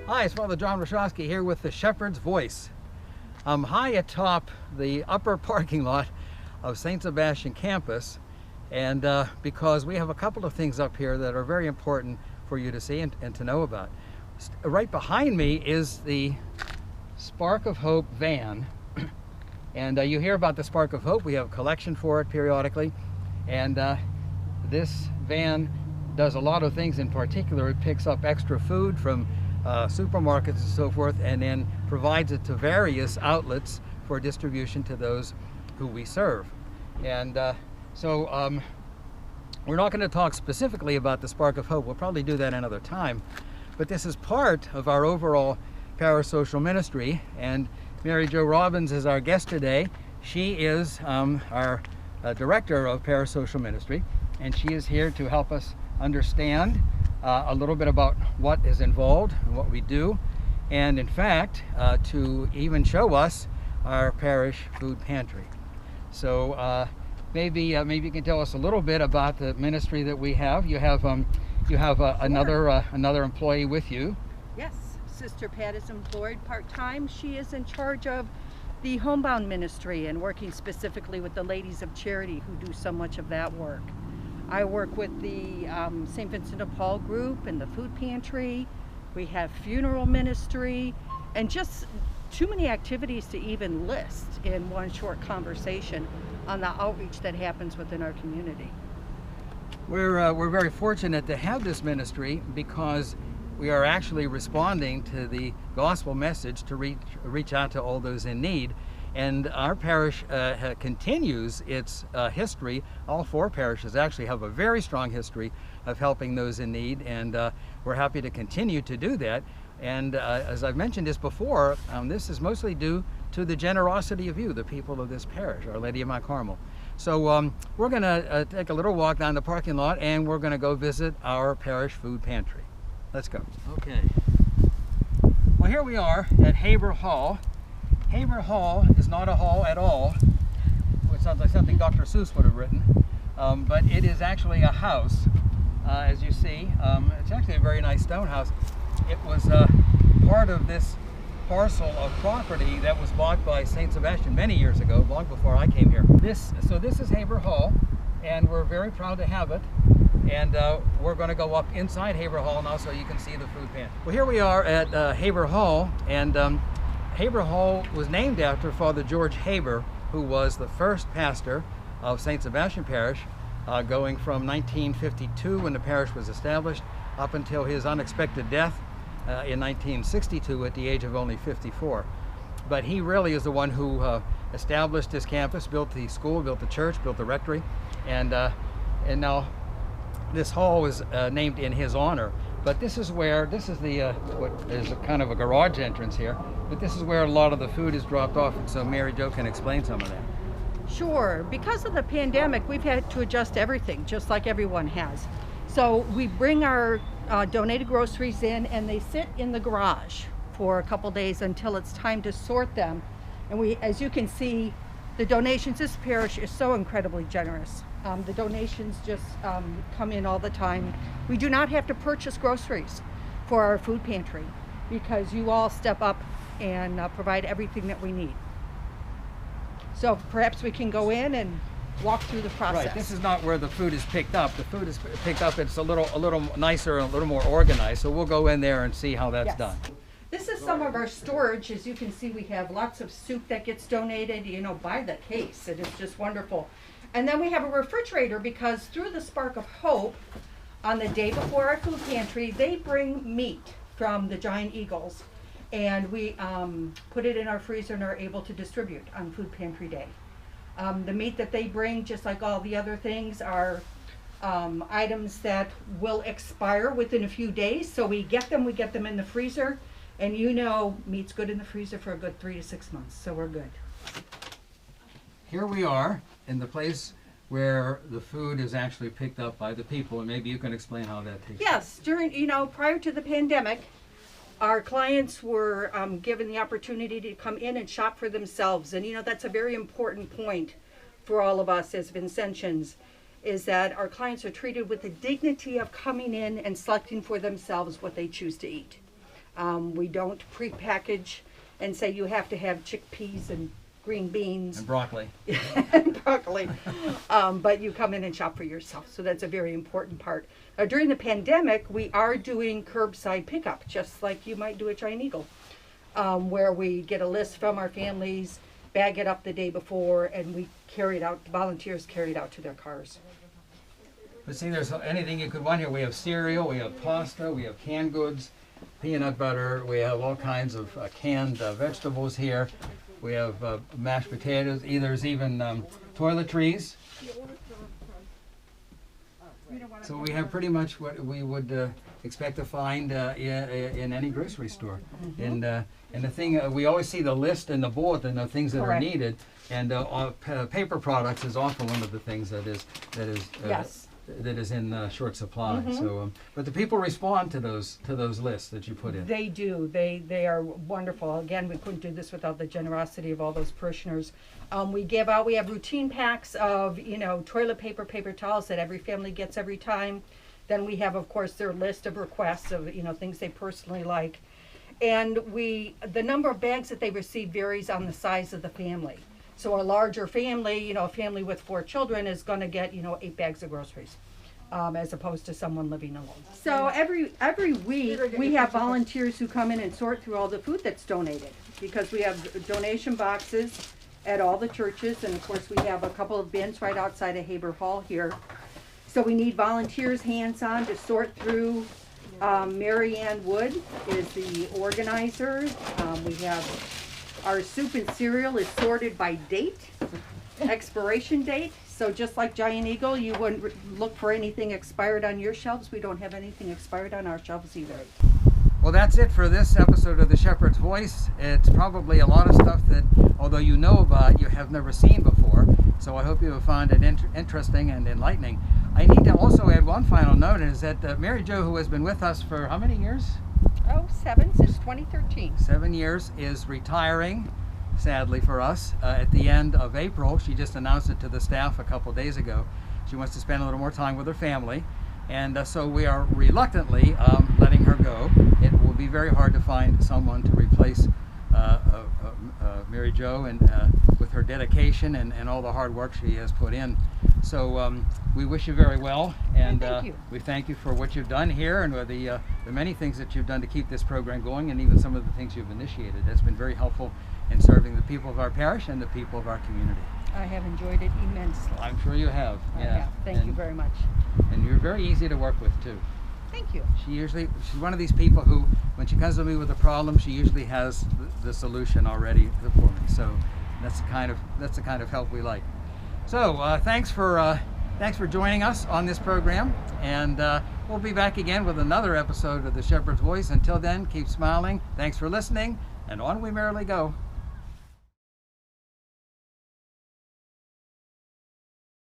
Hi, it's Father John Rushofsky here with the Shepherd's Voice. I'm high atop the upper parking lot of St. Sebastian Campus, and because we have a couple of things up here that are very important for you to see and to know about. Right behind me is the Spark of Hope van, and you hear about the Spark of Hope. We have a collection for it periodically, and this van does a lot of things. In particular, it picks up extra food from supermarkets and so forth, and then provides it to various outlets for distribution to those who we serve. And so we're not going to talk specifically about the Spark of Hope. We'll probably do that another time. But this is part of our overall parasocial ministry, and Mary Jo Robbins is our guest today. She is our director of parasocial ministry, and she is here to help us understand a little bit about what is involved and what we do, and in fact to even show us our parish food pantry. So maybe you can tell us a little bit about the ministry that we have. You have another employee with you. Yes, Sister Pat is employed part-time. She is in charge of the homebound ministry and working specifically with the Ladies of Charity, who do so much of that work. I work with the St. Vincent de Paul group and the food pantry. We have funeral ministry, and just too many activities to even list in one short conversation on the outreach that happens within our community. We're very fortunate to have this ministry because we are actually responding to the gospel message to reach out to all those in need. And our parish continues its history. All four parishes actually have a very strong history of helping those in need, and we're happy to continue to do that. And as I've mentioned this before, this is mostly due to the generosity of you, the people of this parish, Our Lady of Mount Carmel. So we're going to take a little walk down the parking lot, and we're going to go visit our parish food pantry. Let's go. Okay. Well, here we are at Haber Hall. Haber Hall is not a hall at all, which sounds like something Dr. Seuss would have written, but it is actually a house, as you see. It's actually a very nice stone house. It was part of this parcel of property that was bought by St. Sebastian many years ago, long before I came here. So this is Haber Hall, and we're very proud to have it. And we're going to go up inside Haber Hall now so you can see the food pantry. Well, here we are at Haber Hall, and Haber Hall was named after Father George Haber, who was the first pastor of St. Sebastian Parish, going from 1952 when the parish was established up until his unexpected death in 1962 at the age of only 54. But he really is the one who established this campus, built the school, built the church, built the rectory, and now this hall was named in his honor. But this is the what is kind of a garage entrance here, but this is where a lot of the food is dropped off, and so Mary Jo can explain some of that. Sure. Because of the pandemic, we've had to adjust everything, just like everyone has. So we bring our donated groceries in, and they sit in the garage for a couple days until it's time to sort them. And we, as you can see, the donations, this parish is so incredibly generous. The donations just come in all the time. We do not have to purchase groceries for our food pantry because you all step up and provide everything that we need. So perhaps we can go in and walk through the process. Right, this is not where the food is picked up. The food is picked up, it's a little nicer and a little more organized, so we'll go in there and see how that's done. This is some of our storage. As you can see, we have lots of soup that gets donated, by the case. It is just wonderful. And then we have a refrigerator because through the Spark of Hope, on the day before our food pantry, they bring meat from the Giant Eagles, and we put it in our freezer and are able to distribute on food pantry day. The meat that they bring, just like all the other things, are items that will expire within a few days. So we get them in the freezer, and meat's good in the freezer for a good 3 to 6 months, so we're good. Here we are in the place where the food is actually picked up by the people, and maybe you can explain how that takes place. Yes, prior to the pandemic, our clients were given the opportunity to come in and shop for themselves, and that's a very important point for all of us as Vincentians, is that our clients are treated with the dignity of coming in and selecting for themselves what they choose to eat. We don't pre-package and say you have to have chickpeas and green beans And broccoli. and broccoli, but you come in and shop for yourself. So that's a very important part. During the pandemic, we are doing curbside pickup, just like you might do at Giant Eagle, where we get a list from our families, bag it up the day before, and we carry it out. Volunteers carry it out to their cars. But see, there's anything you could want here. We have cereal, we have pasta, we have canned goods, peanut butter, we have all kinds of canned vegetables here. We have mashed potatoes, there's even toiletries. So we have pretty much what we would expect to find in any grocery store. And the thing, we always see the list and the bulletin of things that Correct. are needed, and paper products is often one of the things that is Yes. that is in short supply. So, but the people respond to those lists that you put in. They do. They are wonderful. Again, we couldn't do this without the generosity of all those parishioners. We have routine packs of, toilet paper, paper towels that every family gets every time. Then we have, of course, their list of requests of, things they personally like. And the number of bags that they receive varies on the size of the family. So a larger family, a family with 4 children is going to get, 8 bags of groceries, as opposed to someone living alone. So every week we have volunteers who come in and sort through all the food that's donated, because we have donation boxes at all the churches, and of course we have a couple of bins right outside of Haber Hall here. So we need volunteers hands-on to sort through. Mary Ann Wood is the organizer. We have our soup and cereal is sorted by date, expiration date. So just like Giant Eagle, you wouldn't look for anything expired on your shelves. We don't have anything expired on our shelves either. Well, that's it for this episode of The Shepherd's Voice. It's probably a lot of stuff that, although you know about, you have never seen before. So I hope you have found it interesting and enlightening. I need to also add one final note, is that Mary Jo, who has been with us for how many years? 7 since 2013. 7 years, is retiring, sadly for us, at the end of April. She just announced it to the staff a couple days ago. She wants to spend a little more time with her family, and so we are reluctantly letting her go. It will be very hard to find someone to replace Mary Jo, and with her dedication and all the hard work she has put in. So we wish you very well, and we thank you for what you've done here, and the many things that you've done to keep this program going, and even some of the things you've initiated. That's been very helpful in serving the people of our parish and the people of our community. I have enjoyed it immensely. I'm sure you have. I have. Thank you very much. And you're very easy to work with too. Thank you. She's one of these people who, when she comes to me with a problem, she usually has the solution already for me. So that's the kind of help we like. So thanks for joining us on this program, and we'll be back again with another episode of The Shepherd's Voice. Until then, keep smiling. Thanks for listening, and on we merrily go.